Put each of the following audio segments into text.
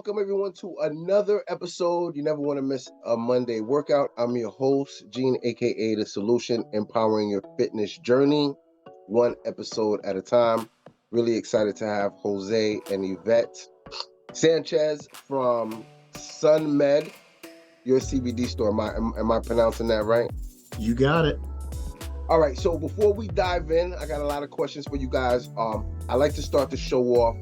welcome everyone to another episode. You never want to miss a Monday workout. I'm your host, Gene, aka The Solution, empowering your fitness journey, one episode at a time. Really excited to have Jose and Yvette Sanchez from Sunmed Your CBD Store. Am I pronouncing that right? You got it. All right, so before we dive in, I got a lot of questions for you guys. I like to start the show off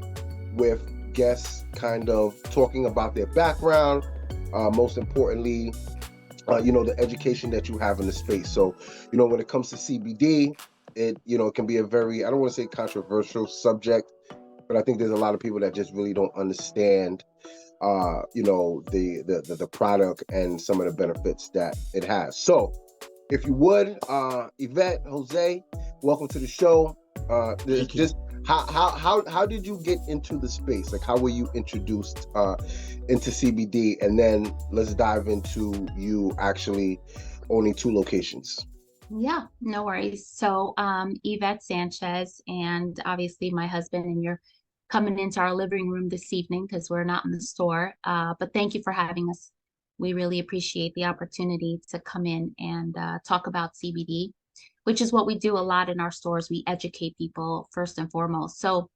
with guests kind of talking about their background, most importantly, the education that you have in the space. So, when it comes to CBD, it can be a very, I don't want to say controversial subject, but I think there's a lot of people that just really don't understand, the product and some of the benefits that it has. So, if you would, Yvette, Jose, welcome to the show. Thank you. How did you get into the space? Like, how were you introduced into CBD? And then let's dive into you actually owning 2 locations. Yeah, no worries. So, Yvette Sanchez, and obviously my husband, and you're coming into our living room this evening because we're not in the store. But thank you for having us. We really appreciate the opportunity to come in and talk about CBD, which is what we do a lot in our stores. We educate people first and foremost. So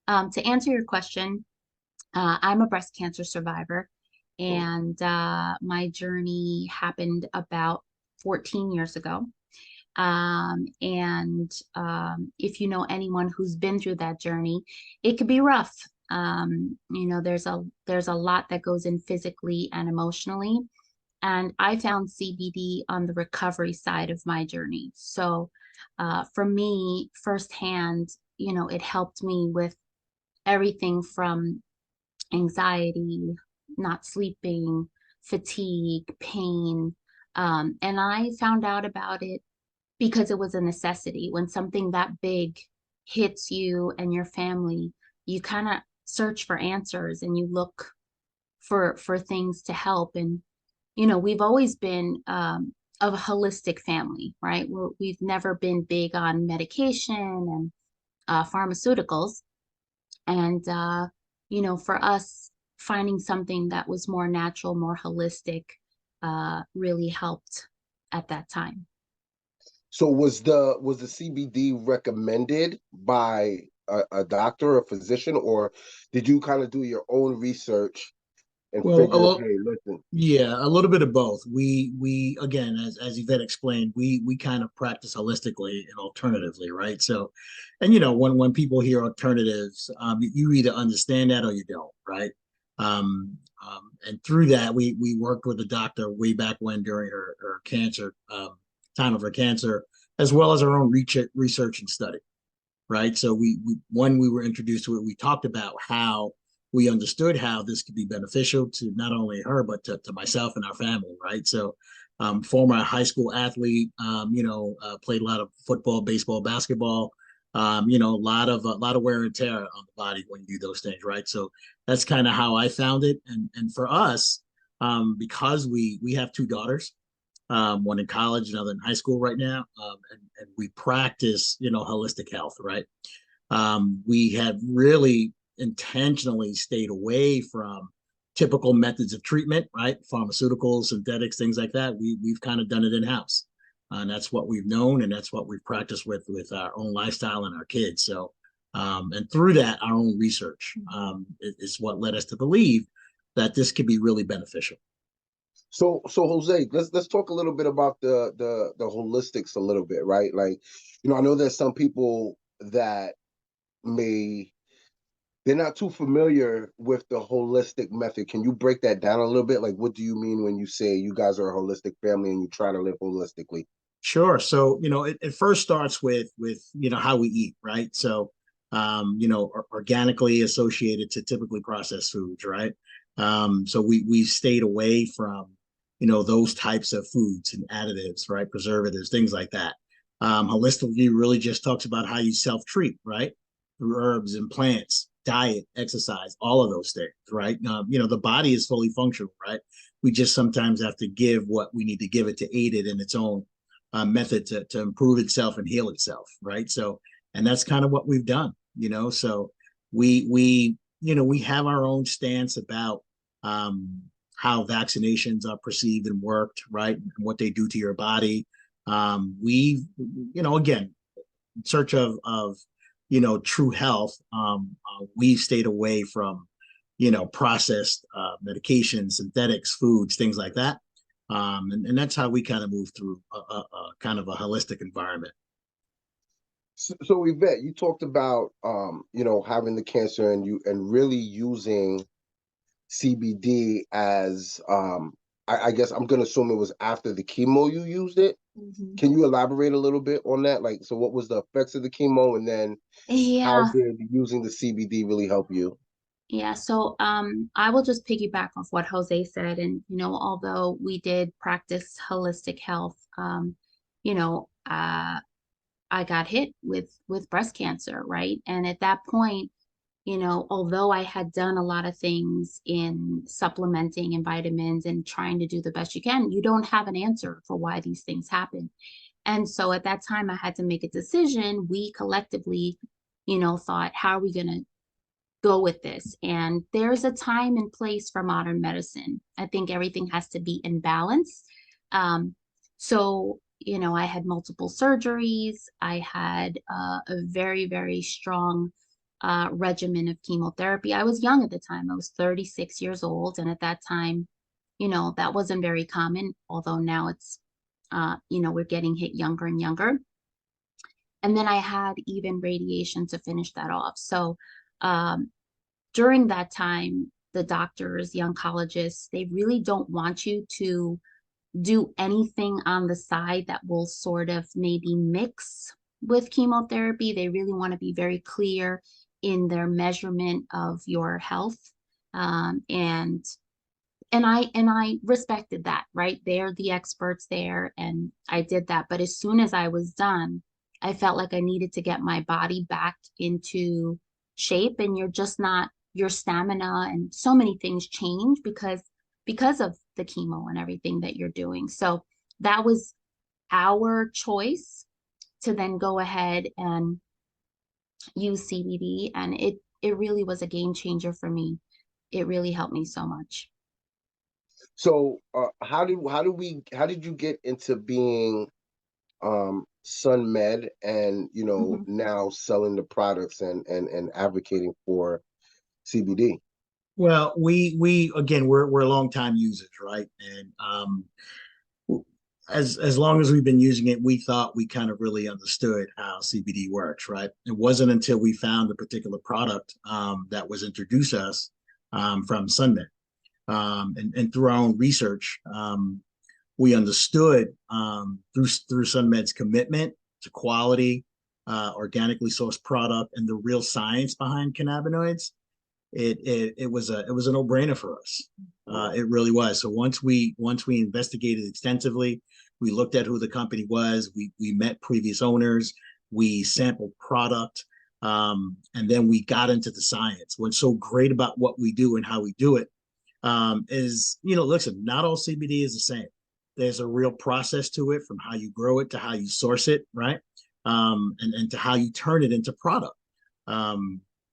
to answer your question, I'm a breast cancer survivor, and my journey happened about 14 years ago. If you know anyone who's been through that journey, it could be rough. There's a lot that goes in physically and emotionally. And I found CBD on the recovery side of my journey. So for me, firsthand, it helped me with everything from anxiety, not sleeping, fatigue, pain. And I found out about it because it was a necessity. When something that big hits you and your family, you kind of search for answers and you look for things to help. And we've always been of a holistic family, right? We've never been big on medication and pharmaceuticals. And for us, finding something that was more natural, more holistic, really helped at that time. So was the CBD recommended by a doctor, a physician, or did you kind of do your own research and figure, hey, listen? Yeah, a little bit of both. We again, as Yvette explained, we kind of practice holistically and alternatively, right? So, and when people hear alternatives, you either understand that or you don't, right? And through that, we worked with a doctor way back when during her cancer time of her cancer, as well as our own research and study, right? So when we were introduced to it, we talked about how we understood how this could be beneficial to not only her, but to myself and our family, right? So former high school athlete, played a lot of football, baseball, basketball, a lot of wear and tear on the body when you do those things, right? So that's kind of how I found it. And for us, because we have 2 daughters, one in college, another in high school right now, and we practice, holistic health, right? We have really intentionally stayed away from typical methods of treatment, right? Pharmaceuticals, synthetics, things like that. We've kind of done it in-house. And that's what we've known, and that's what we've practiced with our own lifestyle and our kids. So, and through that, our own research is what led us to believe that this could be really beneficial. So Jose, let's talk a little bit about the holistics a little bit, right? Like, I know there's some people that they're not too familiar with the holistic method. Can you break that down a little bit? Like, what do you mean when you say you guys are a holistic family and you try to live holistically? Sure. So, it first starts with how we eat, right? So, organically associated to typically processed foods, right? So we've stayed away from, those types of foods and additives, right? Preservatives, things like that. Holistically really just talks about how you self-treat, right? Through herbs and plants, diet, exercise, all of those things, right? The body is fully functional, right? We just sometimes have to give what we need to give it to aid it in its own method to improve itself and heal itself, right? So, and that's kind of what we've done, So we have our own stance about how vaccinations are perceived and worked, right, and what they do to your body. We've, again, in search of true health, we've stayed away from, processed medications, synthetics, foods, things like that. And that's how we kind of move through a kind of a holistic environment. So Yvette, you talked about having the cancer and really using CBD as I guess I'm gonna assume it was after the chemo you used it. Mhm. Can you elaborate a little bit on that? Like, so what was the effects of the chemo, and then how Yeah, did using the CBD really help you? yeah. So I will just piggyback off what Jose said. And, although we did practice holistic health, you know, uh, I got hit with breast cancer, right? And at that point, although I had done a lot of things in supplementing and vitamins and trying to do the best you can, you don't have an answer for why these things happen. And so at that time, I had to make a decision. We collectively, thought, how are we going to go with this? And there's a time and place for modern medicine. I think everything has to be in balance. So, I had multiple surgeries. I had a very, very strong regimen of chemotherapy. I was young at the time. I was 36 years old. And at that time, that wasn't very common, although now it's, we're getting hit younger and younger. And then I had even radiation to finish that off. So um, during that time, the doctors, the oncologists, they really don't want you to do anything on the side that will sort of maybe mix with chemotherapy. They really want to be very clear in their measurement of your health. And I respected that, right? They're the experts there, and I did that. But as soon as I was done, I felt like I needed to get my body back into shape. And you're just not, your stamina and so many things change because of the chemo and everything that you're doing. So that was our choice to then go ahead and use CBD, and it really was a game changer for me. It really helped me so much. So how did you get into being Sunmed and Mhm. now selling the products and advocating for CBD? Well, we again, we're longtime users, right? And as long as we've been using it, we thought we kind of really understood how CBD works, right? It wasn't until we found a particular product that was introduced to us from Sunmed, and through our own research, we understood through Sunmed's commitment to quality, organically sourced product, and the real science behind cannabinoids. It was a no brainer for us. It really was. So once we investigated extensively, we looked at who the company was. We met previous owners. We sampled product, and then we got into the science. What's so great about what we do and how we do it is, listen, not all CBD is the same. There's a real process to it, from how you grow it to how you source it, right? And to how you turn it into product.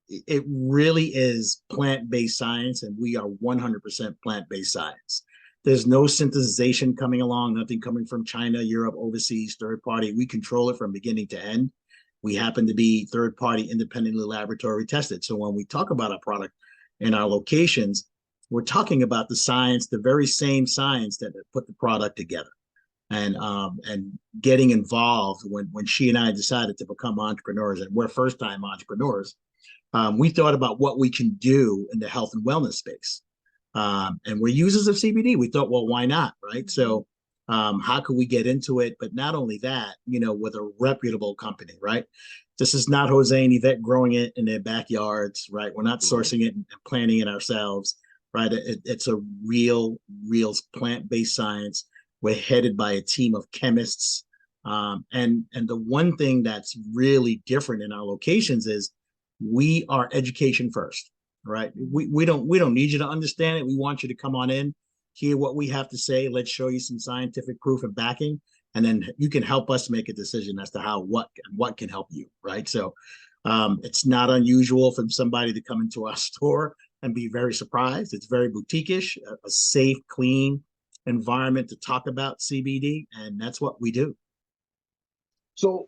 It really is plant-based science, and we are 100% plant-based science. There's no synthesization coming along, nothing coming from China, Europe, overseas, third party. We control it from beginning to end. We happen to be third party, independently laboratory tested. So when we talk about our product in our locations, we're talking about the science, the very same science that put the product together. And getting involved when she and I decided to become entrepreneurs, and we're first time entrepreneurs, we thought about what we can do in the health and wellness space. And we're users of CBD. We thought, well, why not, right? So how could we get into it? But not only that, with a reputable company, right? This is not Jose and Yvette growing it in their backyards, right? We're not Mhm. sourcing it and planting it ourselves, right? It's a real plant-based science. We're headed by a team of chemists. And the one thing that's really different in our locations is we are education first, right? We don't need you to understand it. We want you to come on in, hear what we have to say. Let's show you some scientific proof and backing, and then you can help us make a decision as to how what can help you, right? So it's not unusual for somebody to come into our store and be very surprised. It's very boutique-ish, a safe, clean environment to talk about CBD, and that's what we do. So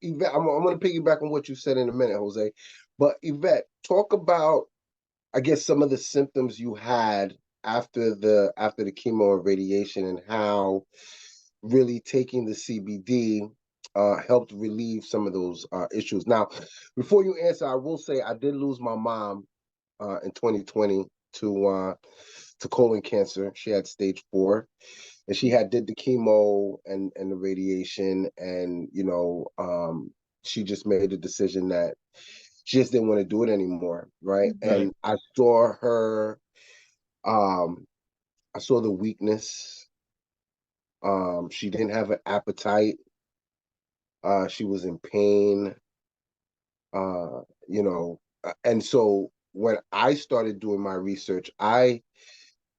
Yvette, I'm going to piggyback on what you said in a minute, Jose. But Yvette, talk about, I guess, some of the symptoms you had after the chemo and radiation, and how really taking the CBD helped relieve some of those issues. Now, before you answer, I will say I did lose my mom in 2020 to colon cancer. She had stage 4, and she did the chemo and the radiation, and she just made a decision that she just didn't want to do it anymore, right? And I saw her, I saw the weakness. She didn't have an appetite. She was in pain. And so when I started doing my research, I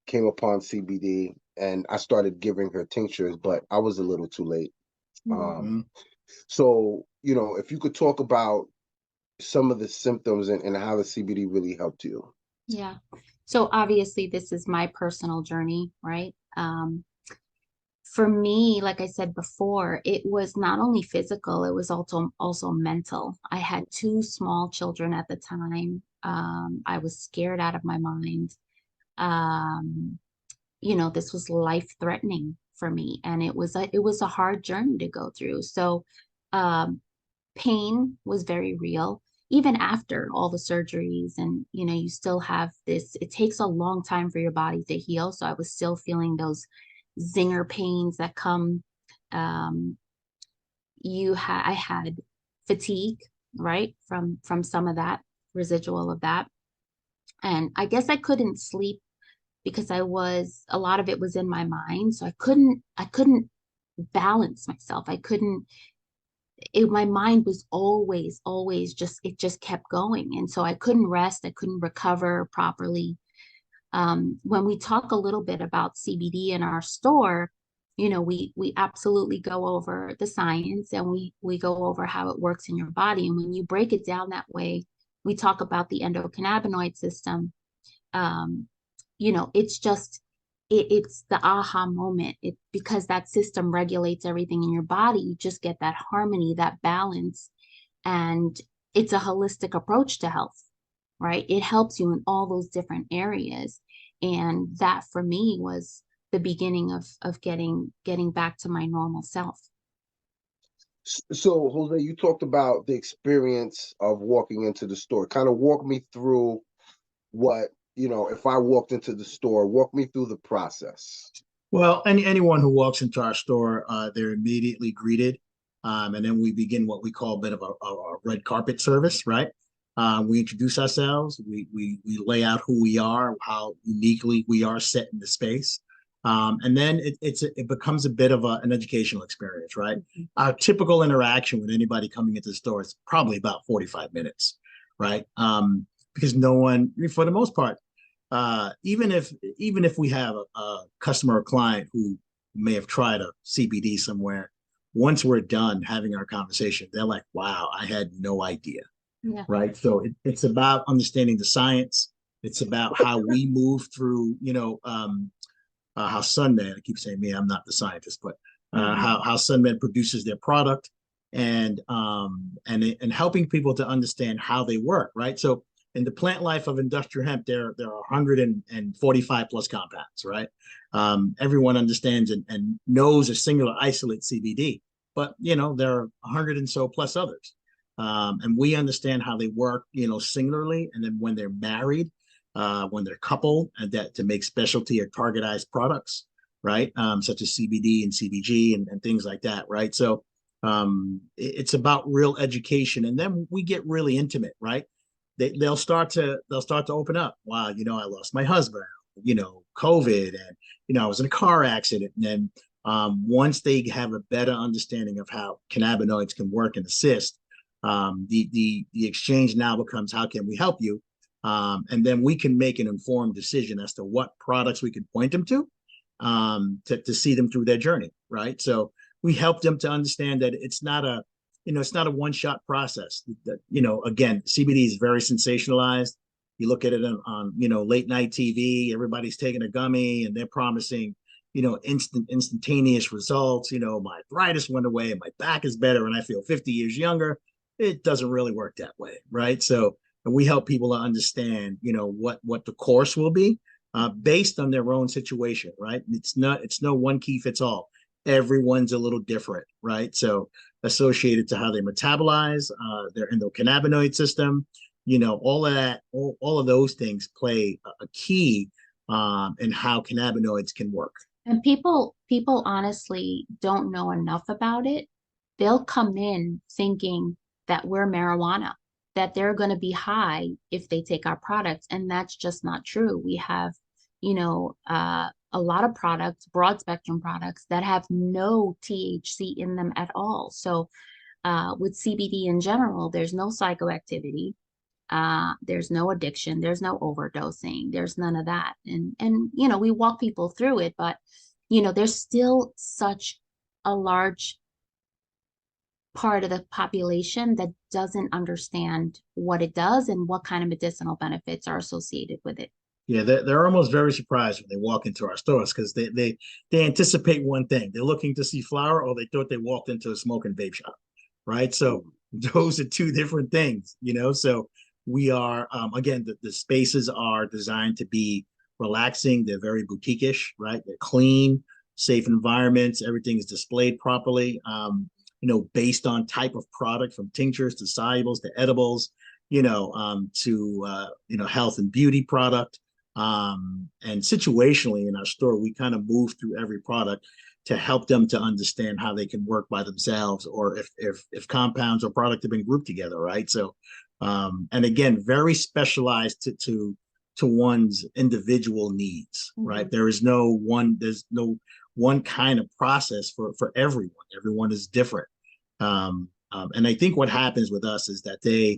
came upon CBD and I started giving her tinctures, but I was a little too late. So, if you could talk about some of the symptoms and how the CBD really helped you. Yeah. So obviously this is my personal journey, right? For me, like I said before, it was not only physical, it was also mental. I had 2 small children at the time. I was scared out of my mind. This was life-threatening for me, and it was a hard journey to go through. So pain was very real, even after all the surgeries, and you still have this, it takes a long time for your body to heal. So I was still feeling those zinger pains that come. I had fatigue, right, from some of that, residual of that. And I guess I couldn't sleep because a lot of it was in my mind. So I couldn't balance myself. My mind was always it just kept going. And so I couldn't rest. I couldn't recover properly. When we talk a little bit about CBD in our store, we absolutely go over the science, and we go over how it works in your body. And when you break it down that way, we talk about the endocannabinoid system. It's the aha moment. Because that system regulates everything in your body, you just get that harmony, that balance, and it's a holistic approach to health, right? It helps you in all those different areas. And that for me was the beginning of getting back to my normal self. So, Jose, you talked about the experience of walking into the store. Kind of walk me through what, if I walked into the store, walk me through the process. Well, anyone who walks into our store, they're immediately greeted. And then we begin what we call a bit of a red carpet service, right? We introduce ourselves. We lay out who we are, how uniquely we are set in the space. And then it becomes a bit of an educational experience, right? Mm-hmm. Our typical interaction with anybody coming into the store is probably about 45 minutes, right? Because no one, for the most part, even if we have a customer or client who may have tried a CBD somewhere, once we're done having our conversation, they're like, wow, I had no idea. Yeah. Right. So it's about understanding the science. It's about how we move through, how Sunmed, I keep saying me, I'm not the scientist, but how Sunmed produces their product, and helping people to understand how they work. Right. So in the plant life of industrial hemp, there are 145 plus compounds, right? Everyone understands and knows a singular isolate CBD, but there are 100 and so plus others. And we understand how they work, singularly, and then when they're married, when they're coupled, and that to make specialty or targetized products, right? Such as CBD and CBG and things like that, right? So it's about real education, and then we get really intimate, right? They'll start to open up. Wow, I lost my husband, COVID, and I was in a car accident, and then once they have a better understanding of how cannabinoids can work and assist, the exchange now becomes, how can we help you? And then we can make an informed decision as to what products we can point them to see them through their journey, right? So we help them to understand that it's not a one-shot process. That again, CBD is very sensationalized. You look at it on late night TV, everybody's taking a gummy and they're promising, instantaneous results. My arthritis went away and my back is better and I feel 50 years younger. It doesn't really work that way, right? So we help people to understand, what the course will be based on their own situation, right? It's no one key fits all. Everyone's a little different, right? So associated to how they metabolize, their endocannabinoid system, all of that, all of those things play a key in how cannabinoids can work. And people honestly don't know enough about it. They'll come in thinking that we're marijuana, that they're going to be high if they take our products, and that's just not true. We have, a lot of products, broad spectrum products that have no THC in them at all. So with CBD in general, there's no psychoactivity. There's no addiction, there's no overdosing, there's none of that. And we walk people through it, but there's still such a large part of the population that doesn't understand what it does and what kind of medicinal benefits are associated with it. Yeah, they're almost very surprised when they walk into our stores because they anticipate one thing. They're looking to see flower, or they thought they walked into a smoke and vape shop, right? So those are two different things, So we are, again, the spaces are designed to be relaxing. They're very boutique-ish, right? They're clean, safe environments. Everything is displayed properly, based on type of product, from tinctures to solubles to edibles, to health and beauty product. And situationally in our store, we kind of move through every product to help them to understand how they can work by themselves, or if compounds or product have been grouped together, right? So, and again, very specialized to one's individual needs, right? There's no one kind of process for everyone. Everyone is different. And I think what happens with us is that they're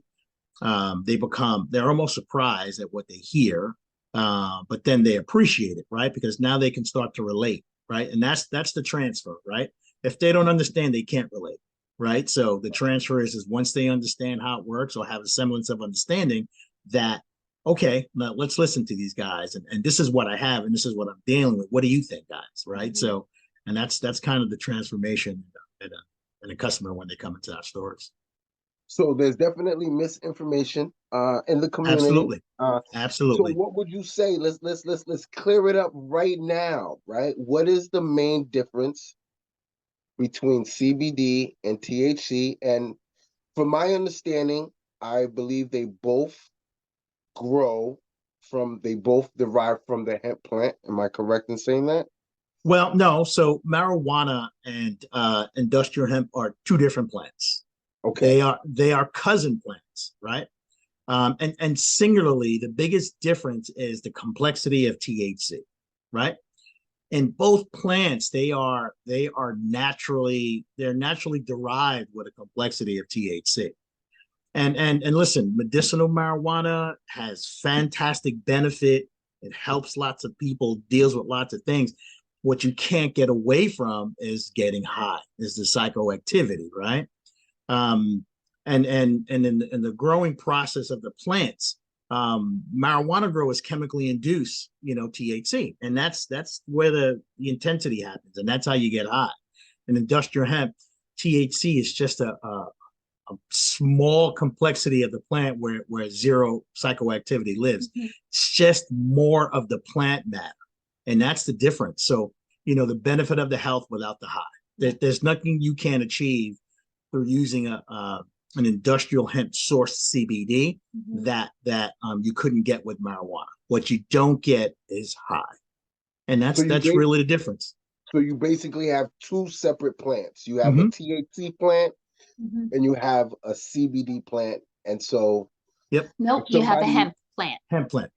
almost surprised at what they hear, but then they appreciate it, right? Because now they can start to relate, right? And that's the transfer, right? If they don't understand, they can't relate, right? So the transfer is once they understand how it works or have a semblance of understanding that, okay, now let's listen to these guys, and this is what I have and this is what I'm dealing with. What do you think, guys? Right? So, and that's kind of the transformation in a customer when they come into our stores. So there's definitely misinformation in the community. Absolutely. So what would you say? Let's clear it up right now, right? What is the main difference between CBD and THC? And from my understanding, I believe they both derive from the hemp plant. Am I correct in saying that? Well, no. So marijuana and industrial hemp are two different plants. Okay. They are cousin plants, right? And singularly, the biggest difference is the complexity of THC, right? In both plants, they're naturally derived with a complexity of THC. And listen, medicinal marijuana has fantastic benefit. It helps lots of people, deals with lots of things. What you can't get away from is getting high, is the psychoactivity, right? And in the growing process of the plants, marijuana growers chemically induce, THC, and that's where the intensity happens, and that's how you get high. In industrial hemp, THC is just a small complexity of the plant where zero psychoactivity lives. It's just more of the plant matter, and that's the difference. So, the benefit of the health without the high. There's nothing you can achieve through using an industrial hemp source CBD that you couldn't get with marijuana. What you don't get is high, and that's really the difference. So you basically have two separate plants. You have a THC plant and you have a CBD plant, and so nope, you have a hemp plant. Hemp plant.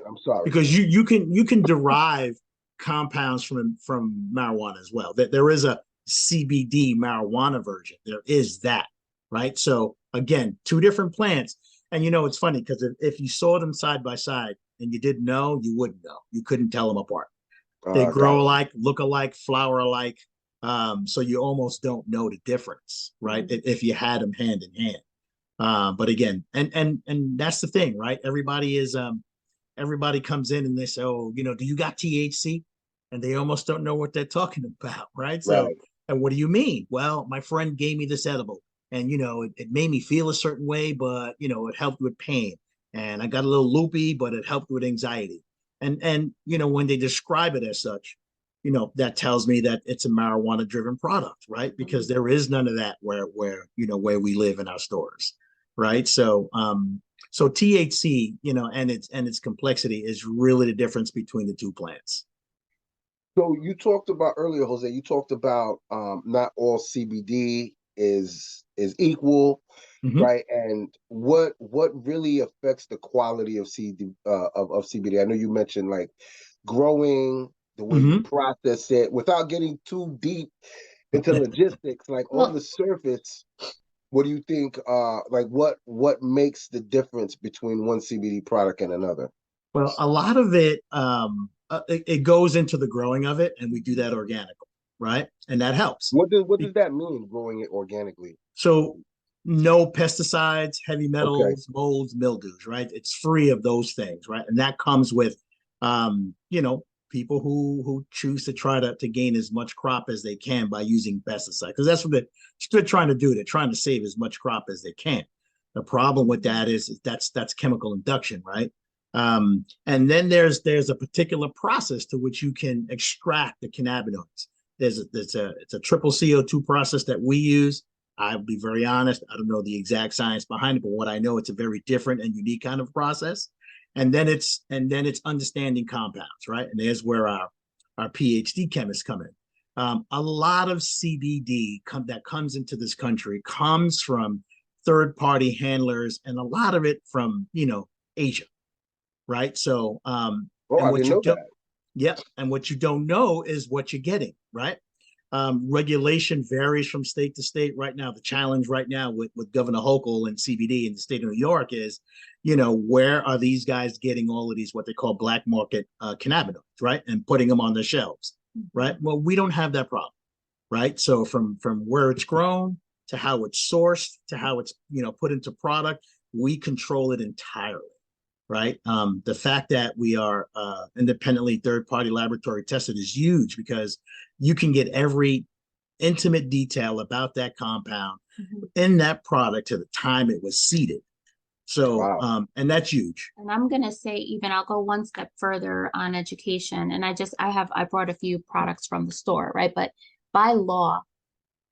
I'm sorry, because you can derive compounds from marijuana as well. There is a CBD marijuana version. There is that, right? So again, two different plants. And it's funny because if you saw them side by side and you didn't know, you wouldn't know. You couldn't tell them apart. They grow alike, look alike, flower alike. So you almost don't know the difference, right? If you had them hand in hand. But again, and that's the thing, right? Everybody comes in and they say, oh, do you got THC? And they almost don't know what they're talking about, right? So, Right. and what do you mean? Well, my friend gave me this edible, and it made me feel a certain way, but it helped with pain, and I got a little loopy, but it helped with anxiety. And when they describe it as such, that tells me that it's a marijuana driven product, right? Because there is none of that where we live in our stores, right? So THC, and its complexity is really the difference between the two plants. So you talked about earlier, Jose, you talked about not all CBD is equal, Mhm. right? And what really affects the quality of CD of CBD? I know you mentioned like growing, the way you Mhm. process it, without getting too deep into logistics, like on Well, the surface, what do you think like what makes the difference between one CBD product and another? Well, a lot of it goes into the growing of it, and we do that organically, right? And that helps. What does that mean, growing it organically? So no pesticides, heavy Okay, metals, molds, mildews, right? It's free of those things, right? And that comes with, people who choose to try to gain as much crop as they can by using pesticides, because that's what they're trying to do. They're trying to save as much crop as they can. The problem with that is that's chemical induction, right? And then there's a particular process to which you can extract the cannabinoids. It's a triple CO2 process that we use. I'll be very honest. I don't know the exact science behind it, but what I know, it's a very different and unique kind of process. And then it's understanding compounds, right? And there's where our PhD chemists come in. A lot of CBD that comes into this country comes from third party handlers, and a lot of it from Asia, right? So oh, and I what didn't you know don't that. yeah, and what you don't know is what you're getting, right? Regulation varies from state to state. Right now, the challenge right now with Governor Hochul and CBD in the state of New York is, where are these guys getting all of these what they call black market cannabinoids, right, and putting them on the shelves, right? Well, we don't have that problem, right? So from where it's grown to how it's sourced to how it's put into product, we control it entirely, right? The fact that we are independently third-party laboratory tested is huge because you can get every intimate detail about that compound in that product to the time it was seeded. So, Wow. and that's huge. And I'm gonna say, even I'll go one step further on education. And I brought a few products from the store, right? But by law,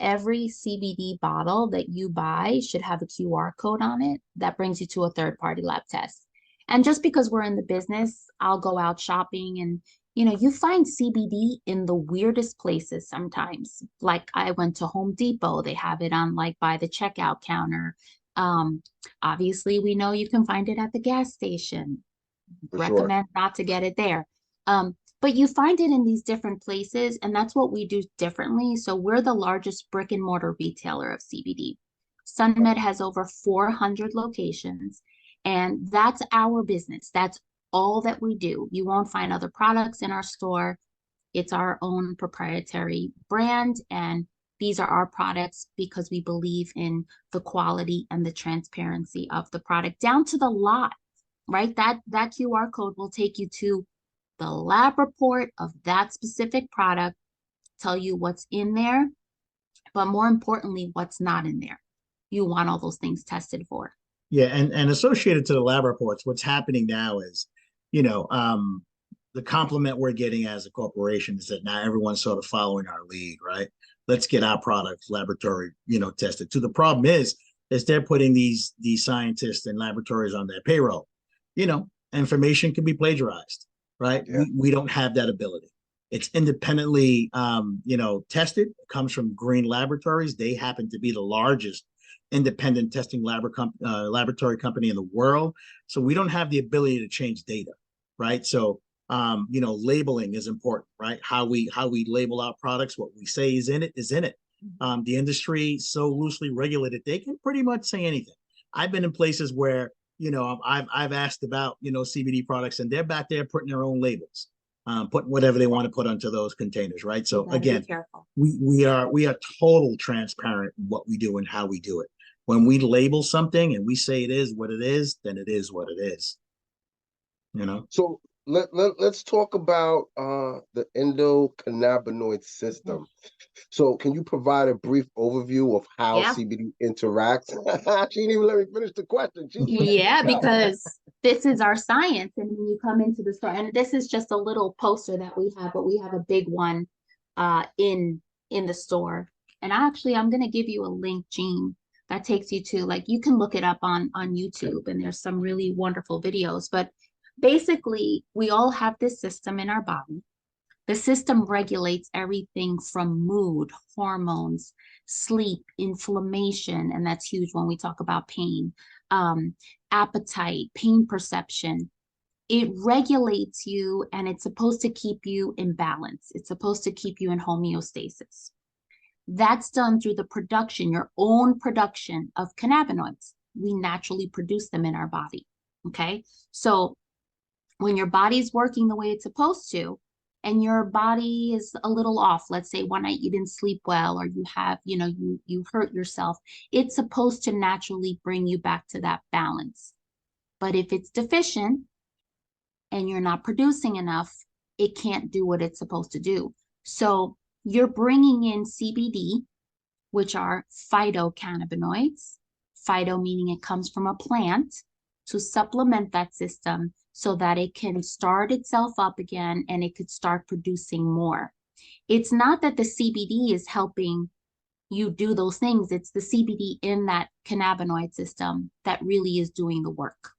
every CBD bottle that you buy should have a QR code on it that brings you to a third party lab test. And just because we're in the business, I'll go out shopping and you find CBD in the weirdest places sometimes. Like I went to Home Depot, they have it on like by the checkout counter. Um, Obviously, we know you can find it at the gas station. For sure. Recommend not to get it there. But you find it in these different places, and that's what we do differently. So we're the largest brick and mortar retailer of CBD. Sunmed has over 400 locations, and that's our business. That's all that we do. You won't find other products in our store. It's our own proprietary brand, and these are our products because we believe in the quality and the transparency of the product down to the lot, right? That QR code will take you to the lab report of that specific product, tell you what's in there, but more importantly, what's not in there. You want all those things tested for. Yeah, and associated to the lab reports, what's happening now is, you know, um, the compliment we're getting as a corporation is that now everyone's sort of following our lead, right? Let's get our products laboratory, tested. So the problem is they're putting these scientists and laboratories on their payroll. Information can be plagiarized, right? Yeah. We don't have that ability. It's independently, tested. It comes from Green Laboratories. They happen to be the largest independent testing laboratory company in the world. So we don't have the ability to change data, right? So labeling is important, right? How we label our products, what we say is in it is in it. The industry so loosely regulated, they can pretty much say anything. I've been in places where I've asked about CBD products, and they're back there putting their own labels, putting whatever they want to put onto those containers, right? You So gotta be again, careful. we are total transparent in what we do and how we do it. When we label something and we say it is what it is, then it is what it is. You know? So let's talk about the endocannabinoid system. So can you provide a brief overview of how Yeah. CBD interacts? She didn't even let me finish the question. Yeah, because this is our science. And when you come into the store, and this is just a little poster that we have, but we have a big one in the store. And actually, I'm gonna give you a link, Jean, that takes you to, like, you can look it up on YouTube, and there's some really wonderful videos. But basically, we all have this system in our body. The system regulates everything from mood, hormones, sleep, inflammation, and that's huge when we talk about pain, appetite, pain perception. It regulates you, and it's supposed to keep you in balance. It's supposed to keep you in homeostasis. That's done through the production, your own production of cannabinoids. We naturally produce them in our body. Okay. So when your body's working the way it's supposed to, and your body is a little off, let's say one night you didn't sleep well, or you have, you hurt yourself, it's supposed to naturally bring you back to that balance. But if it's deficient and you're not producing enough, it can't do what it's supposed to do. So you're bringing in CBD, which are phytocannabinoids, phyto meaning it comes from a plant, to supplement that system so that it can start itself up again and it could start producing more. It's not that the CBD is helping you do those things. It's the CBD in that cannabinoid system that really is doing the work.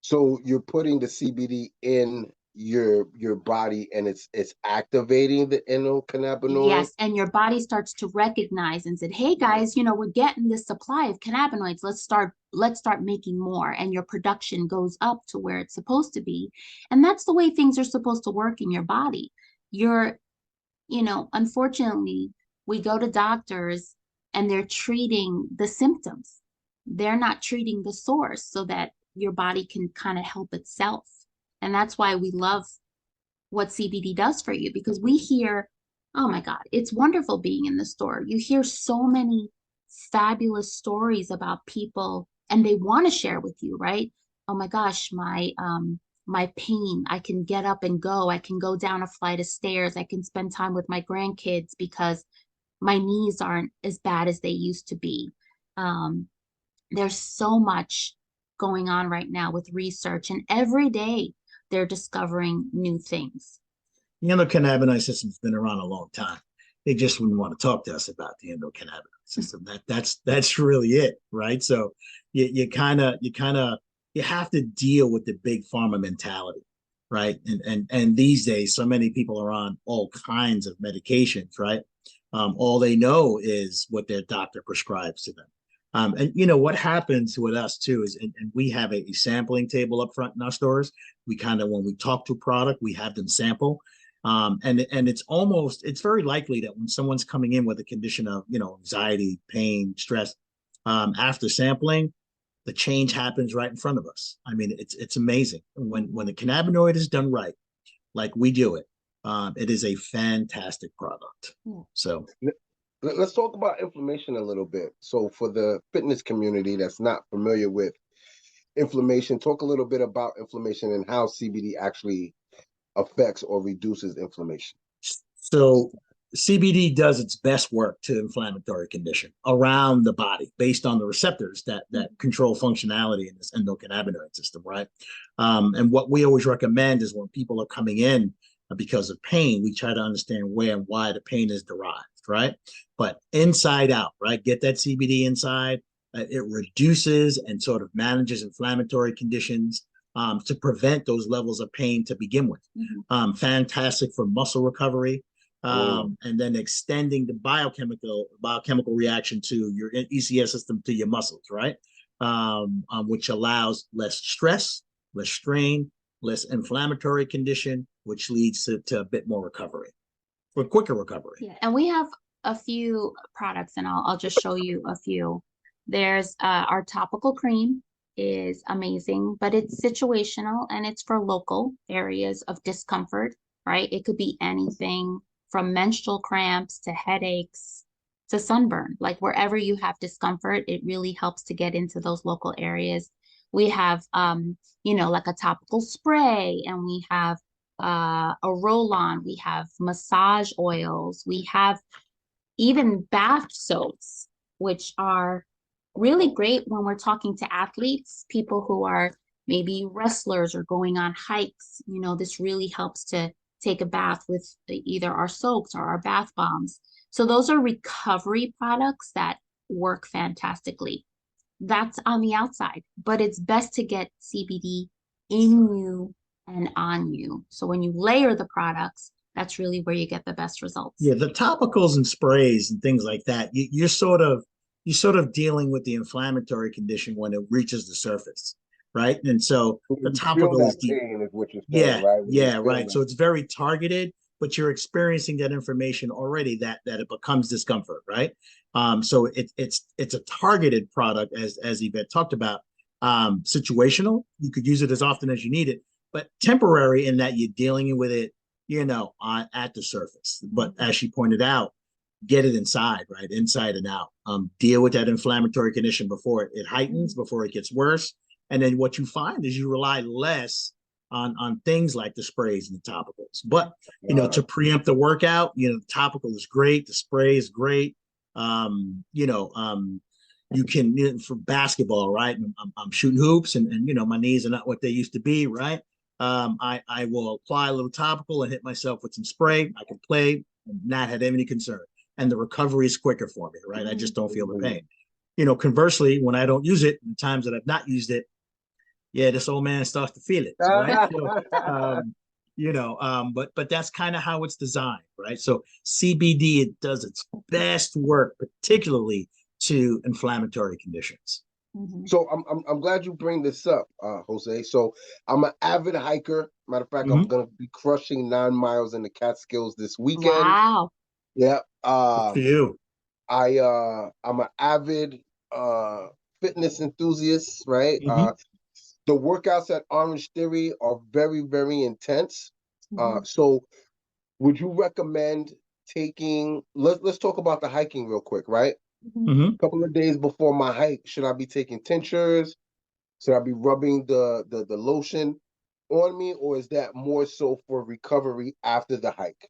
So you're putting the CBD in your body, and it's activating the endocannabinoid. Yes, and your body starts to recognize and said, "Hey guys, we're getting this supply of cannabinoids. Let's start making more." And your production goes up to where it's supposed to be. And that's the way things are supposed to work in your body. You're, unfortunately, we go to doctors and they're treating the symptoms. They're not treating the source so that your body can kind of help itself. And that's why we love what CBD does for you, because we hear, oh my God, it's wonderful being in the store. You hear so many fabulous stories about people, and they want to share with you, right? Oh my gosh, my pain, I can get up and go. I can go down a flight of stairs. I can spend time with my grandkids because my knees aren't as bad as they used to be. There's so much going on right now with research, and every day they're discovering new things. The endocannabinoid system's been around a long time. They just wouldn't want to talk to us about the endocannabinoid system. That's really it, right? So you have to deal with the big pharma mentality, right? And these days, so many people are on all kinds of medications, right? All they know is what their doctor prescribes to them. And what happens with us too is, and we have a sampling table up front in our stores. We kind of, when we talk to a product, we have them sample. And it's very likely that when someone's coming in with a condition of, anxiety, pain, stress, after sampling, the change happens right in front of us. I mean, it's amazing. When the cannabinoid is done right, like we do it, it is a fantastic product. Yeah. So Let's talk about inflammation a little bit. So for the fitness community that's not familiar with inflammation, talk a little bit about inflammation and how CBD actually affects or reduces inflammation. So CBD does its best work to inflammatory condition around the body based on the receptors that control functionality in this endocannabinoid system, right? And what we always recommend is when people are coming in because of pain, we try to understand where and why the pain is derived, right? But inside out, right? Get that CBD inside. It reduces and sort of manages inflammatory conditions to prevent those levels of pain to begin with. Mm-hmm. Fantastic for muscle recovery. And then extending the biochemical reaction to your ECS system to your muscles, right? Which allows less stress, less strain, less inflammatory condition, which leads to a bit more recovery, for quicker recovery. Yeah, and we have a few products, and I'll just show you a few. There's our topical cream is amazing, but it's situational and it's for local areas of discomfort, right? It could be anything from menstrual cramps to headaches, to sunburn. Like wherever you have discomfort, it really helps to get into those local areas. We have, you know, like a topical spray, and we have a roll-on. We have massage oils. We have even bath soaps, which are really great when we're talking to athletes, people who are maybe wrestlers or going on hikes. You know, this really helps to take a bath with either our soaps or our bath bombs. So those are recovery products that work fantastically. That's on the outside, but it's best to get CBD in you and on you. So when you layer the products, that's really where you get the best results. Yeah, the topicals and sprays and things like that, you're sort of dealing with the inflammatory condition when it reaches the surface, right? And so the You feel topical is that deep. pain is what you're saying, Yeah, right? You yeah, feel right. that. So it's very targeted, but you're experiencing that information already that it becomes discomfort, right? So it's a targeted product as Yvette talked about. Situational, you could use it as often as you need it, but temporary in that you're dealing with it, you know, at the surface. But as she pointed out, get it inside, right? Inside and out. Deal with that inflammatory condition before it heightens, before it gets worse. And then what you find is you rely less on things like the sprays and the topicals. But you know, to preempt the workout, you know, the topical is great, the spray is great. You know, you can, you know, for basketball, right? I'm shooting hoops, and you know, my knees are not what they used to be, right? I will apply a little topical and hit myself with some spray. I can play and not have any concern, and the recovery is quicker for me, right? I just don't feel the pain. You know, conversely, when I don't use it, the times that I've not used it, yeah, this old man starts to feel it, right? So, you know, but that's kind of how it's designed, right? So CBD, it does its best work, particularly to inflammatory conditions. So I'm glad you bring this up, Jose. So I'm an avid hiker. Matter of fact, I'm Mm-hmm. gonna be crushing 9 miles in the Catskills this weekend. Wow. Yeah. Good for you. I'm an avid fitness enthusiast, right? Mm-hmm. The workouts at Orange Theory are very, very intense. So would you recommend taking let's talk about the hiking real quick, right? Mm-hmm. A couple of days before my hike, should I be taking tinctures? Should I be rubbing the lotion on me, or is that more so for recovery after the hike?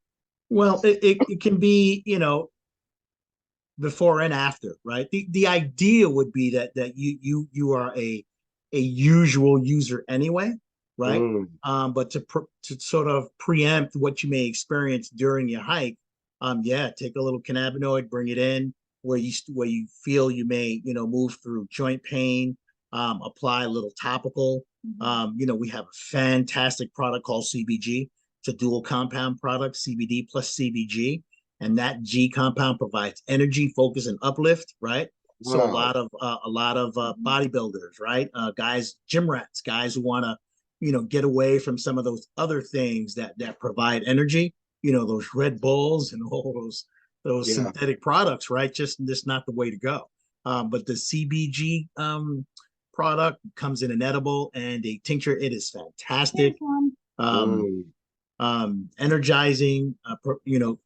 Well, it can be, you know, before and after, right? The idea would be that you are a usual user anyway, right? Mm. But to sort of preempt what you may experience during your hike, yeah, take a little cannabinoid, bring it in where you feel you may, you know, move through joint pain. Apply a little topical. You know, we have a fantastic product called CBG. It's a dual compound product, CBD plus CBG, and that G compound provides energy, focus, and uplift. Right. So Wow. a lot of bodybuilders, right? Guys, gym rats, guys who want to, you know, get away from some of those other things that provide energy. You know, those Red Bulls and all those Yeah. synthetic products, right? Just not the way to go. But the CBG product comes in an edible and a tincture. It is fantastic. Um, Mm. Energizing, you know,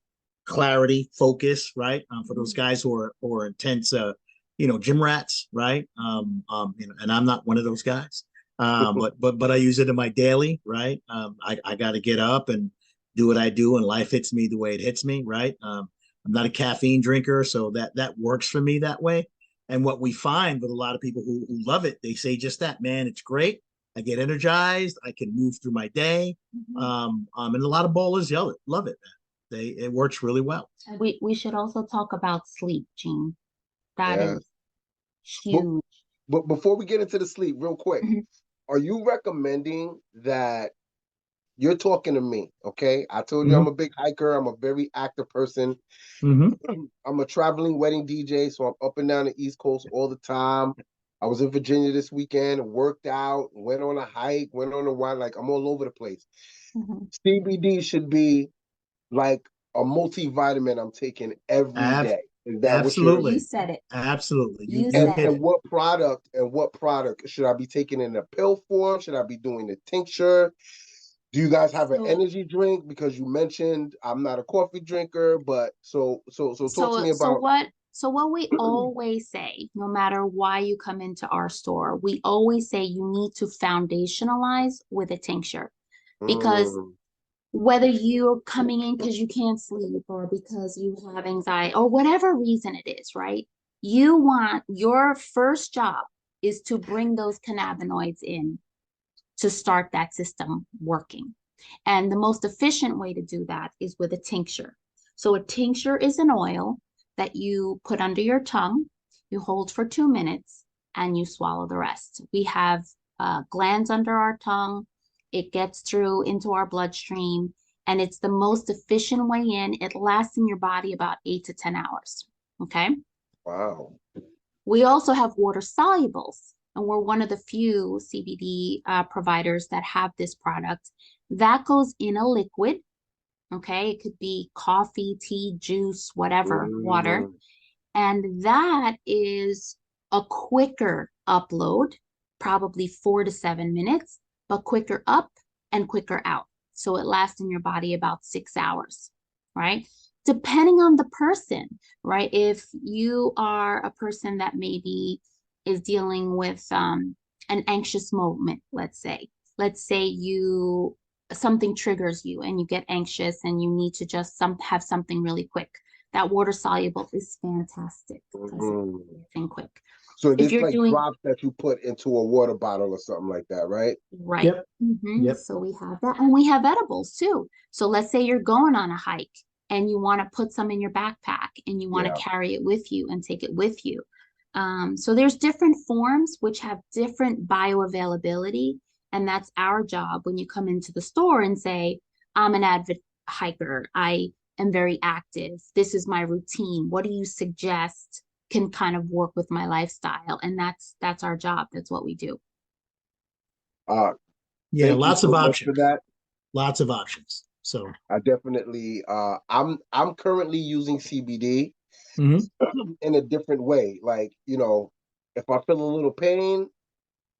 clarity, focus, right? For those guys who are intense, you know, gym rats, right? You know, and I'm not one of those guys. But I use it in my daily, right? I got to get up and do what I do, and life hits me the way it hits me, right? I'm not a caffeine drinker, so that works for me that way. And what we find with a lot of people who love it, they say just that, man, it's great. I get energized. I can move through my day. And a lot of ballers love it, man. It works really well. We should also talk about sleep, Gene. That Yeah. is But huge. but before we get into the sleep, real quick, Mhm. are you recommending that you're talking to me? Okay, I told you I'm Mm-hmm. a big hiker. I'm a very active person. Mm-hmm. I'm a traveling wedding DJ, so I'm up and down the East Coast all the time. I was in Virginia this weekend, worked out, went on a hike, went on a ride. Like I'm all over the place. Mhm. CBD should be like a multivitamin I'm taking every Ab- day. Is that what you're? You absolutely. said it. Absolutely. You You And said hit it. and it. what product should I be taking in a pill form? Should I be doing the tincture? Do you guys have an So energy drink? Because you mentioned I'm not a coffee drinker, but so talk to me so about. what So what we always say, no matter why you come into our store, we always say you need to foundationalize with a tincture, because whether you're coming in because you can't sleep or because you have anxiety or whatever reason it is, right? You want your first job is to bring those cannabinoids in to start that system working. And the most efficient way to do that is with a tincture. So a tincture is an oil that you put under your tongue, you hold for 2 minutes, and you swallow the rest. We have glands under our tongue. It gets through into our bloodstream, and it's the most efficient way in. It lasts in your body about 8 to 10 hours. Okay. Wow. We also have water solubles, and we're one of the few CBD providers that have this product that goes in a liquid. Okay. It could be coffee, tea, juice, whatever, water. And that is a quicker upload, probably 4 to 7 minutes, but quicker up and quicker out. So it lasts in your body about 6 hours, right? Depending on the person, right? If you are a person that maybe is dealing with an anxious moment, let's say you something triggers you and you get anxious and you need to just have something really quick. That water soluble is fantastic because it's quick. So it's like drops that you put into a water bottle or something like that, right? Right. Yep. Yep. So we have that, and we have edibles too. So let's say you're going on a hike and you want to put some in your backpack and you want to carry it with you and take it with you. So there's different forms which have different bioavailability, and that's our job when you come into the store and say, I'm an avid hiker. I am very active. This is my routine. What do you suggest can kind of work with my lifestyle? And that's our job. That's what we do. Yeah, lots of options for that. Lots of options. So I definitely I'm currently using CBD in a different way. Like, you know, if I feel a little pain,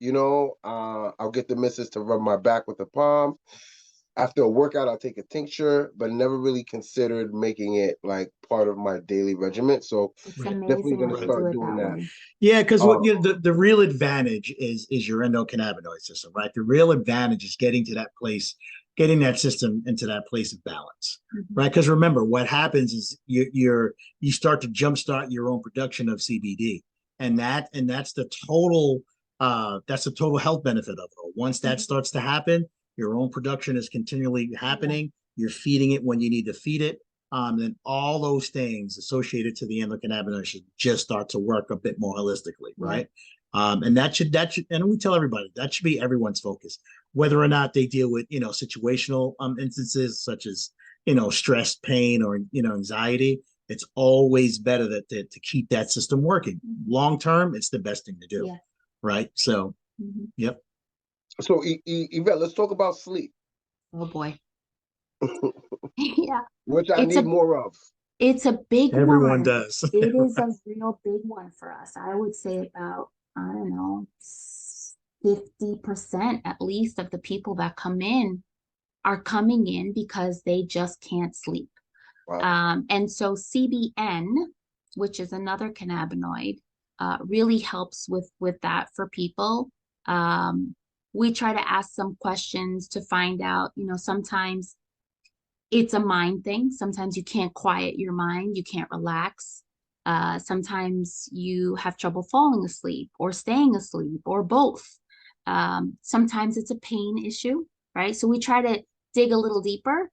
you know, I'll get the missus to rub my back with the palm. After a workout, I'll take a tincture, but never really considered making it like part of my daily regimen. So definitely going to start doing that. Yeah, because what the real advantage is your endocannabinoid system, right? The real advantage is getting to that place, getting that system into that place of balance, right? Because remember, what happens is you start to jumpstart your own production of CBD, and that's the total health benefit of it all. Once that starts to happen, your own production is continually happening. You're feeding it when you need to feed it. Then all those things associated to the endocannabinoid should just start to work a bit more holistically, right? And that should, and we tell everybody that should be everyone's focus, whether or not they deal with, situational instances such as, stress, pain, or, anxiety. It's always better to keep that system working. Long term, it's the best thing to do, right? So, yep. So, Yvette, let's talk about sleep. Oh boy. Yeah. Which I need more of. It's a big one. Everyone does. It is a real big one for us. I would say about, I don't know, 50% at least of the people that come in are coming in because they just can't sleep. Wow. And so CBN, which is another cannabinoid, really helps with that for people. We try to ask some questions to find out, sometimes it's a mind thing. Sometimes you can't quiet your mind. You can't relax. Sometimes you have trouble falling asleep or staying asleep or both. Sometimes it's a pain issue, right? So we try to dig a little deeper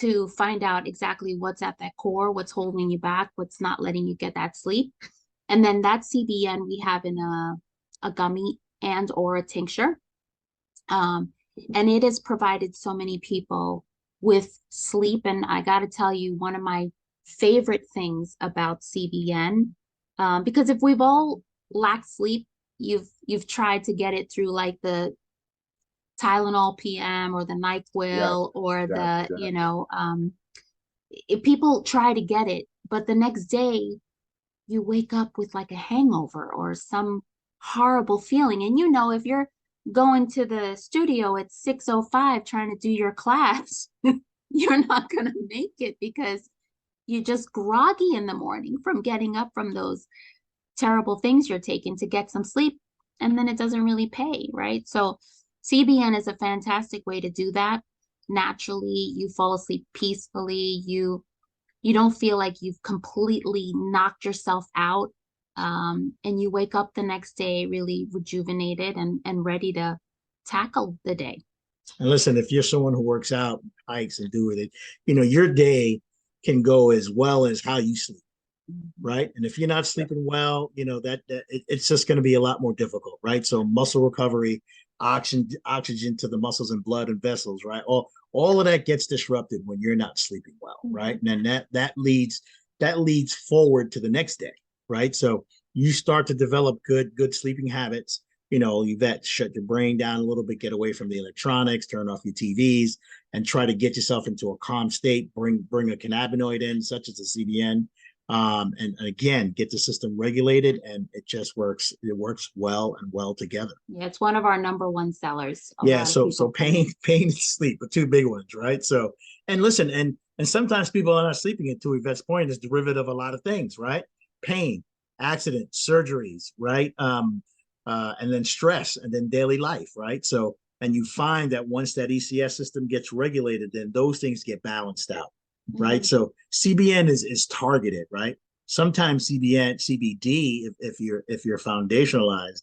to find out exactly what's at that core, what's holding you back, what's not letting you get that sleep. And then that CBN we have in a gummy and or a tincture. And it has provided so many people with sleep. And I got to tell you, one of my favorite things about CBN, because if we've all lacked sleep, you've tried to get it through like the Tylenol PM or the NyQuil or people try to get it, but the next day you wake up with like a hangover or some horrible feeling. And if you're going to the studio at 6:05 trying to do your class, you're not going to make it because you're just groggy in the morning from getting up from those terrible things you're taking to get some sleep, and then it doesn't really pay, right? So CBN is a fantastic way to do that. Naturally, you fall asleep peacefully. You don't feel like you've completely knocked yourself out. And you wake up the next day really rejuvenated and ready to tackle the day. And listen, if you're someone who works out, hikes, and do it, your day can go as well as how you sleep, right? And if you're not sleeping well, it's just going to be a lot more difficult, right? So muscle recovery, oxygen to the muscles and blood and vessels, right? All of that gets disrupted when you're not sleeping well, right? And then that leads forward to the next day, right? So you start to develop good sleeping habits. Yvette, shut your brain down a little bit, get away from the electronics, turn off your TVs, and try to get yourself into a calm state. Bring a cannabinoid in, such as the CBN, and again, get the system regulated, and it just works. It works well together. Yeah, it's one of our number one sellers. So pain and sleep are two big ones, right? So, and listen, and sometimes people are not sleeping. And to Yvette's point, is derivative of a lot of things, right? Pain, accidents, surgeries, right? And then stress, and then daily life, right? So, and you find that once that ECS system gets regulated, then those things get balanced out, right? So CBN is targeted, right? Sometimes CBD, if you're foundationalized,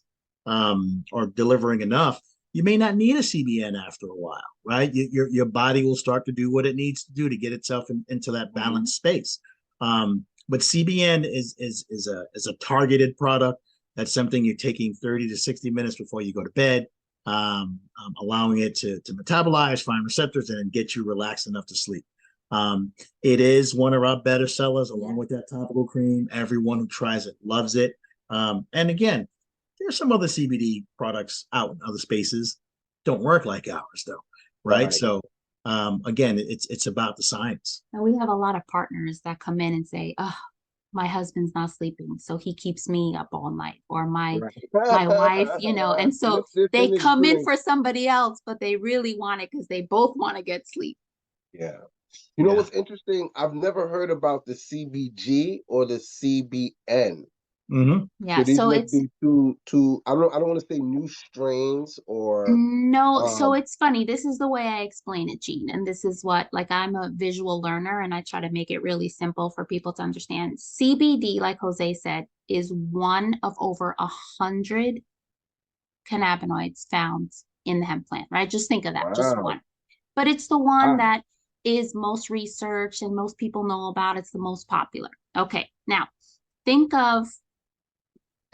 or delivering enough, you may not need a CBN after a while, right? Your body will start to do what it needs to do to get itself into that balanced space. But CBN is a targeted product. That's something you're taking 30 to 60 minutes before you go to bed, allowing it to metabolize, find receptors, and then get you relaxed enough to sleep. It is one of our better sellers, along with that topical cream. Everyone who tries it loves it. And again, there's some other CBD products out in other spaces. Don't work like ours, though, right? So again, it's about the science. And we have a lot of partners that come in and say, "Oh, my husband's not sleeping, so he keeps me up all night," or my wife, and so they come in for somebody else, but they really want it because they both want to get sleep. Yeah. You know what's interesting? I've never heard about the CBG or the CBN. Yeah, so it's two. I don't want to say new strains or no. So it's funny. This is the way I explain it, Gene, and this is what, like, I'm a visual learner, and I try to make it really simple for people to understand. CBD, like Jose said, is one of over 100 cannabinoids found in the hemp plant. Right? Just think of that, just one. But it's the one that is most researched and most people know about. It's the most popular. Okay, now think of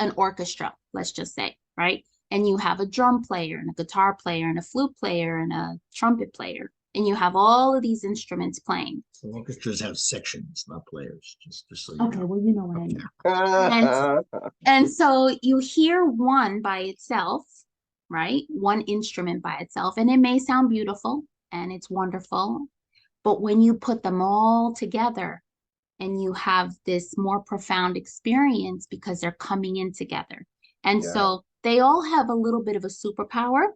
an orchestra, let's just say, right? And you have a drum player and a guitar player and a flute player and a trumpet player, and you have all of these instruments playing. So orchestras have sections, not players. Just so you know. Well, you know what I mean. And so you hear one by itself, right? One instrument by itself, and it may sound beautiful and it's wonderful, but when you put them all together, and you have this more profound experience because they're coming in together. And so they all have a little bit of a superpower.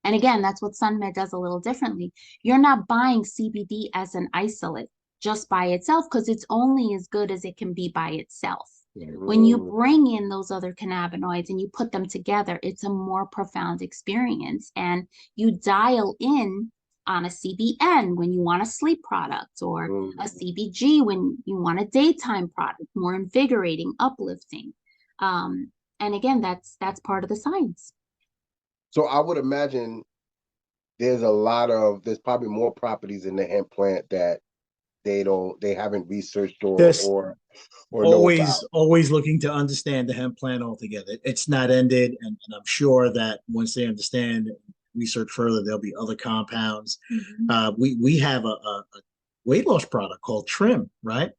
And again, that's what Sunmed does a little differently. You're not buying CBD as an isolate just by itself, because it's only as good as it can be by itself. When you bring in those other cannabinoids and you put them together, it's a more profound experience. And you dial in on a CBN when you want a sleep product, or a CBG when you want a daytime product, more invigorating, uplifting. And again, that's part of the science. So I would imagine there's probably more properties in the hemp plant that they haven't researched or always looking to understand the hemp plant altogether. It's not ended, and I'm sure that once they understand, research further, there'll be other compounds. We have a weight loss product called Trim, right?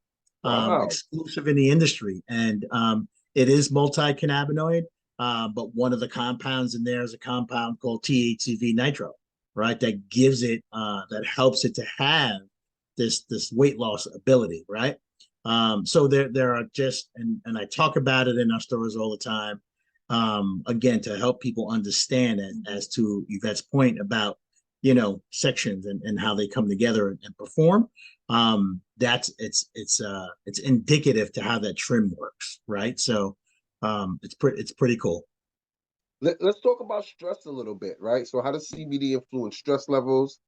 Exclusive in the industry, and it is multi-cannabinoid, but one of the compounds in there is a compound called THCV nitro, right? That gives it, that helps it to have this weight loss ability, right? So there are just, and I talk about it in our stores all the time. Again, to help people understand it, as to Yvette's point about, sections and how they come together and perform. it's indicative to how that trim works, right? So it's pretty cool. Let's talk about stress a little bit, right? So how does CBD influence stress levels,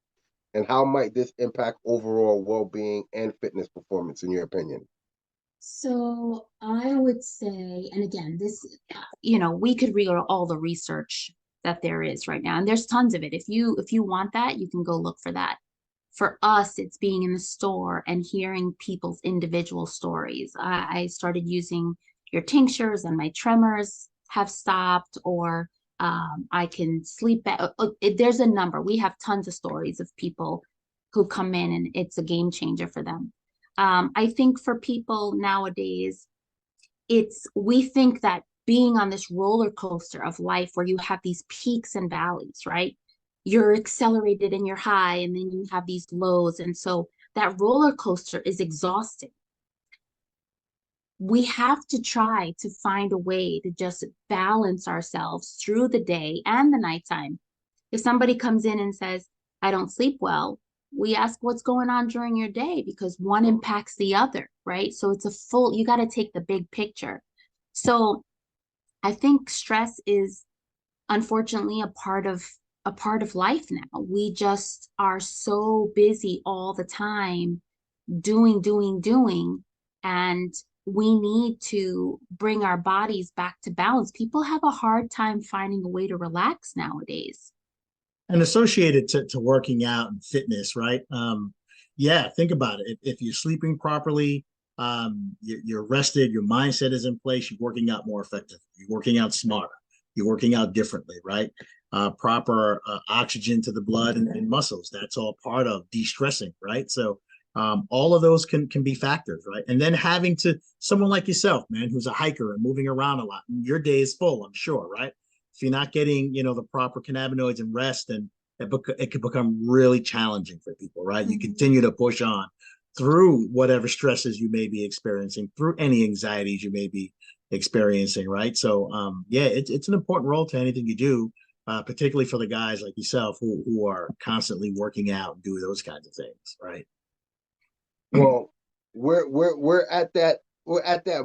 and how might this impact overall well-being and fitness performance, in your opinion? So I would say, and again, we could read all the research that there is right now, and there's tons of it. If you want that, you can go look for that. For us, it's being in the store and hearing people's individual stories. I started using your tinctures, and my tremors have stopped, or I can sleep better. There's a number. We have tons of stories of people who come in, and it's a game changer for them. I think for people nowadays, we think that being on this roller coaster of life where you have these peaks and valleys, right? You're accelerated and you're high, and then you have these lows. And so that roller coaster is exhausting. We have to try to find a way to just balance ourselves through the day and the nighttime. If somebody comes in and says, I don't sleep well, we ask what's going on during your day, because one impacts the other, right? So you got to take the big picture. So I think stress is unfortunately a part of life now. We just are so busy all the time doing, and we need to bring our bodies back to balance. People have a hard time finding a way to relax nowadays. And associated to working out and fitness, right? Yeah, think about it. If you're sleeping properly, you're rested, your mindset is in place, you're working out more effectively, you're working out smarter, you're working out differently, right? Proper oxygen to the blood and muscles. That's all part of de-stressing, right? So all of those can be factors, right? And then having someone like yourself, man, who's a hiker and moving around a lot, your day is full, I'm sure, right? If you're not getting, the proper cannabinoids and rest, and it could become really challenging for people, right? You continue to push on through whatever stresses you may be experiencing, through any anxieties you may be experiencing, right? So, yeah, it's an important role to anything you do, particularly for the guys like yourself who are constantly working out and do those kinds of things, right? Well, we're at that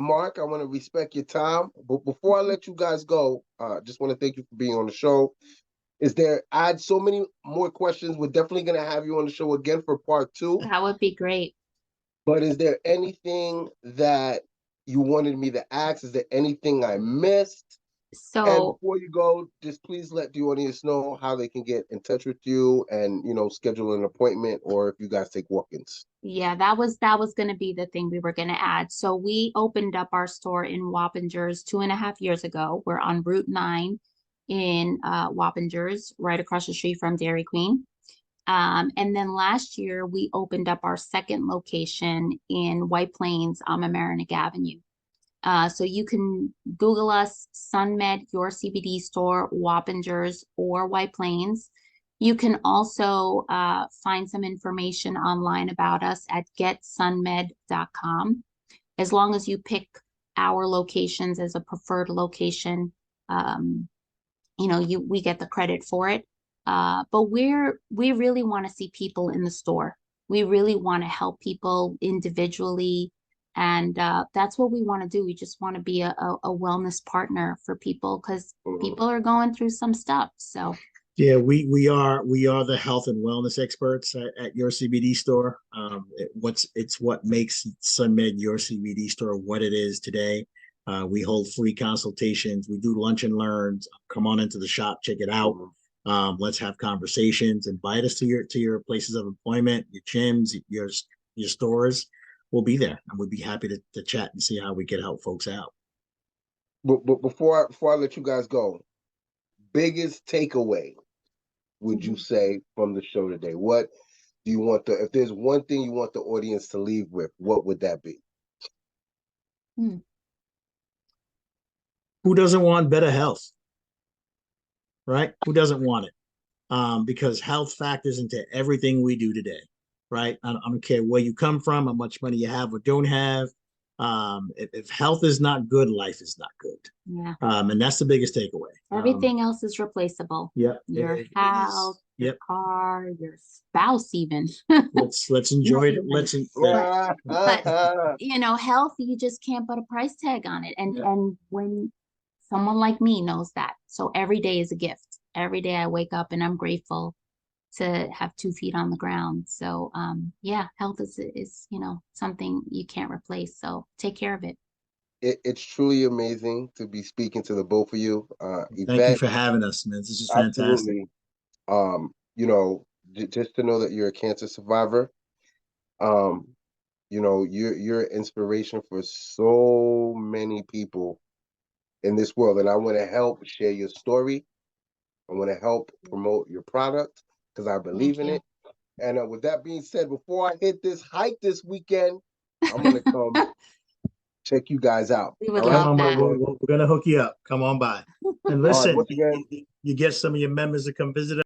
mark. I want to respect your time, but before I let you guys go, just want to thank you for being on the show. I had so many more questions. We're definitely going to have you on the show again for part 2. That would be great. But is there anything that you wanted me to ask? Is there anything I missed? And So before you go, just please let the audience know how they can get in touch with you and, schedule an appointment, or if you guys take walk-ins. yeah, that was going to be the thing we were going to add. So we opened up our store in Wappingers 2.5 years ago. We're on Route 9 in Wappingers, right across the street from Dairy Queen. And then last year we opened up our second location in White Plains on Mamaroneck Avenue. So you can Google us, Sunmed Your CBD Store, Wappingers, or White Plains. You can also find some information online about us at getsunmed.com. As long as you pick our locations as a preferred location, we get the credit for it. But we really want to see people in the store. We really want to help people individually. And that's what we want to do. We just want to be a wellness partner for people, because people are going through some stuff. So yeah, we are the health and wellness experts at Your CBD Store. It's what makes Sunmed Your CBD Store what it is today. We hold free consultations. We do lunch and learns. Come on into the shop, check it out. Let's have conversations. Invite us to your places of employment, your gyms, your stores. We'll be there, and we'd be happy to chat and see how we can help folks out. But before I let you guys go, biggest takeaway would you say from the show today? What do you want if there's one thing you want the audience to leave with, what would that be? Who doesn't want better health? Right? Who doesn't want it? Because health factors into everything we do today, right? I don't care where you come from, how much money you have or don't have. If health is not good, life is not good. Yeah. And that's the biggest takeaway. Everything else is replaceable. Yeah. Your house, your Yep. car, your spouse, even. Let's enjoy it. But you know, health, you just can't put a price tag on it. And Yeah. and when someone like me knows that. So every day is a gift. Every day I wake up and I'm grateful to have 2 feet on the ground. So yeah, health is, you know, something you can't replace. So take care of it. It's truly amazing to be speaking to the both of you. Thank you Yvette, for having us, man. This is fantastic. absolutely. You know, just to know that you're a cancer survivor, um, you know, you're an inspiration for so many people in this world. And I want to help share your story. I want to help promote your product because I believe Thank in you. it. And with that being said, before I hit this hike this weekend, I'm gonna come check you guys out. We would All Come right. love on, that. we're gonna hook you up. Come on by. And All right. listen, Once again, you get some of your members to come visit